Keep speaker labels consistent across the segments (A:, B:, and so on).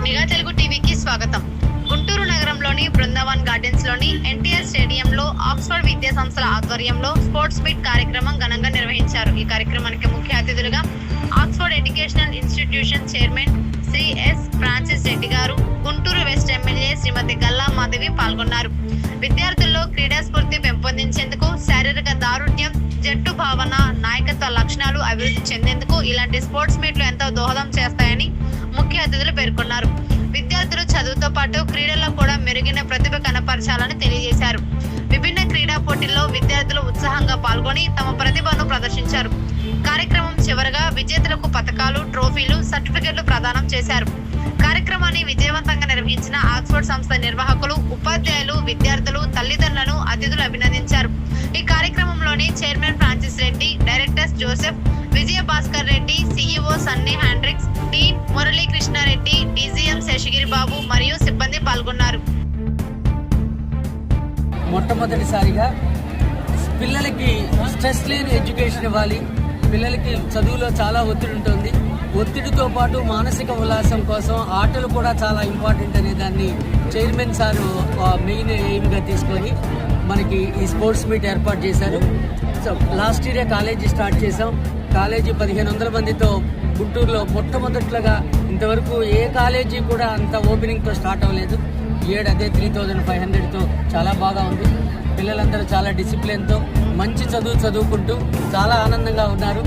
A: Mega Telugu టీవీకి స్వాగతం. గుంటూరు నగరంలోని బృందావన్ గార్డెన్స్ లోని ఎన్టీఆర్ స్టేడియంలో ఆక్స్ఫర్డ్ విద్యా సంస్థల ఆధ్వర్యంలో స్పోర్ట్స్ మీట్ కార్యక్రమం ఘనంగా నిర్వహించారు. ఈ కార్యక్రమానికి ముఖ్య అతిథులుగా Oxford educational institution chairman Shri S Francis Reddy గారు, గుంటూరు వెస్ట్ ఎమ్మెల్యే శ్రీమతి గల్లా మాధవి పాల్గొన్నారు. విద్యార్థుల్లో క్రీడా స్ఫూర్తి పెంపొందించేందుకు, శారీరక దారుఢ్యం, జట్టు భావన, నాయకత్వ లక్షణాలు అభివృద్ధి చెందేందుకు ఇలాంటి స్పోర్ట్స్ మీట్లు ఎంతో దోహదం చేస్తాయని ముఖ్య అతిథులు పేర్కొన్నారు. విద్యార్థులు చదువుతో పాటు క్రీడల్లో కూడా మెరుగైన ప్రతిభ కనపరచాలని తెలియజేశారు. విభిన్న క్రీడా పోటీల్లో విద్యార్థులు ఉత్సాహంగా పాల్గొని తమ ప్రతిభను ప్రదర్శించారు. కార్యక్రమం చివరగా విజేతలకు పతకాలు, ట్రోఫీలు, సర్టిఫికెట్లు ప్రదానం చేశారు. కార్యక్రమాన్ని విజయవంతంగా నిర్వహించిన ఆక్స్ఫర్డ్ సంస్థ నిర్వాహకులు, ఉపాధ్యాయులు, విద్యార్థులు, తల్లిదండ్రులను అతిథులు అభినందించారు. ఈ కార్యక్రమంలోని chairman Francis Reddy, directors Joseph, Vijaya Bhaskar Reddy, CEO Sunny Hendrix, dean Murali Krishna Reddy, DGM Seshagiri Babu మరియు సిబ్బంది పాల్గొన్నారు.
B: మొట్టమొదటిసారిగా పిల్లలకి స్ట్రెస్ లేని ఎడ్యుకేషన్ ఇవ్వాలి. పిల్లలకి చదువులో చాలా ఒత్తిడి ఉంటుంది. ఒత్తిడితో పాటు మానసిక ఉల్లాసం కోసం ఆటలు కూడా చాలా ఇంపార్టెంట్ అనే దాన్ని చైర్మన్ సారు మెయిన్ ఎయిమ్గా తీసుకొని మనకి ఈ స్పోర్ట్స్ మీట్ ఏర్పాటు చేశారు. సో లాస్ట్ ఇయరే కాలేజీ స్టార్ట్ చేసాం. కాలేజీ 1500 మందితో గుంటూరులో మొట్టమొదట్లుగా ఇంతవరకు ఏ కాలేజీ కూడా అంత ఓపెనింగ్తో స్టార్ట్ అవ్వలేదు. అదే 3500తో చాలా బాగా ఉంది. పిల్లలందరూ చాలా డిసిప్లిన్తో మంచి చదువుకుంటూ చాలా ఆనందంగా ఉన్నారు.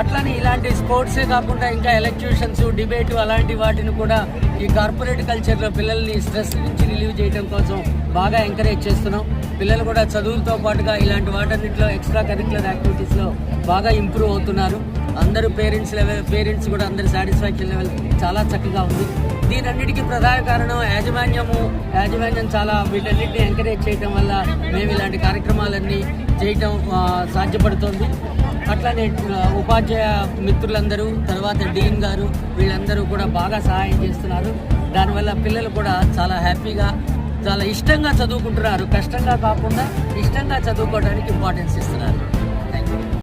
B: అట్లానే ఇలాంటి స్పోర్ట్సే కాకుండా ఇంకా ఎలక్ట్యూషన్స్, డిబేటు అలాంటి వాటిని కూడా ఈ కార్పొరేట్ కల్చర్లో పిల్లల్ని స్ట్రెస్ నుంచి రిలీవ్ చేయడం కోసం బాగా ఎంకరేజ్ చేస్తున్నాం. పిల్లలు కూడా చదువులతో పాటుగా ఇలాంటి వాటన్నిటిలో ఎక్స్ట్రా కరిక్యులర్ యాక్టివిటీస్లో బాగా ఇంప్రూవ్ అవుతున్నారు. అందరూ పేరెంట్స్ కూడా అందరి సాటిస్ఫాక్షన్ లెవెల్ చాలా చక్కగా ఉంది. దీనన్నిటికీ ప్రధాన కారణం యాజమాన్యం చాలా వీటన్నిటిని ఎంకరేజ్ చేయడం వల్ల మేము ఇలాంటి కార్యక్రమాలన్నీ చేయటం సాధ్యపడుతుంది. అట్లానే ఉపాధ్యాయ మిత్రులందరూ, తర్వాత డీన్ గారు, వీళ్ళందరూ కూడా బాగా సహాయం చేస్తున్నారు. దానివల్ల పిల్లలు కూడా చాలా హ్యాపీగా, చాలా ఇష్టంగా చదువుకుంటున్నారు. కష్టంగా కాకుండా ఇష్టంగా చదువుకోవడానికి ఇంపార్టెన్స్ ఇస్తున్నారు.